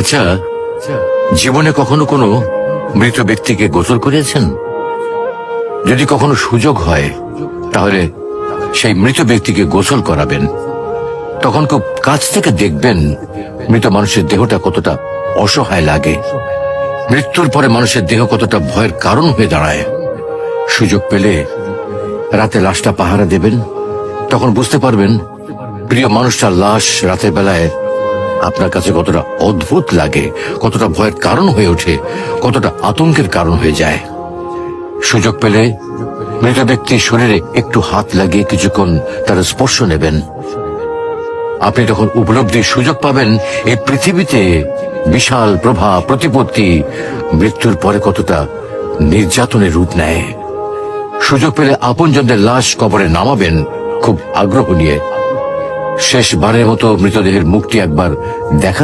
আচ্ছা, জীবনে কখনো কোনো মৃত ব্যক্তিকে গোসল করিয়েছেন? যদি কখনো সুযোগ হয় তাহলে সেই মৃত ব্যক্তিকে গোসল করাবেন। তখন খুব কাছ থেকে দেখবেন মৃত মানুষের দেহটা কতটা অসহায় লাগে, মৃত্যুর পরে মানুষের দেহ কতটা ভয়ের কারণ হয়ে দাঁড়ায়। সুযোগ পেলে রাতে লাশটা পাহারা দেবেন, তখন বুঝতে পারবেন প্রিয় মানুষটার লাশ রাতের বেলায় আপনার কাছে কতটা অদ্ভুত লাগে, কতটা ভয়ের কারণ হয়ে ওঠে, কতটা আতঙ্কের কারণ হয়ে যায়। সুযোগ পেলে মৃত ব্যক্তির শরীরে একটু হাত লাগিয়ে কিছুক্ষণ তার স্পর্শ নেবেন। আপনি তখন উপলব্ধির সুযোগ পাবেন এই পৃথিবীতে বিশাল প্রভাব প্রতিপত্তি মৃত্যুর পরে কতটা নির্যাতনের রূপ নেয়। সুযোগ পেলে আপনজনদের লাশ কবরে নামাবেন খুব আগ্রহ নিয়ে। শেষবারের মতো মৃতদেহের মুখটি একবার দেখা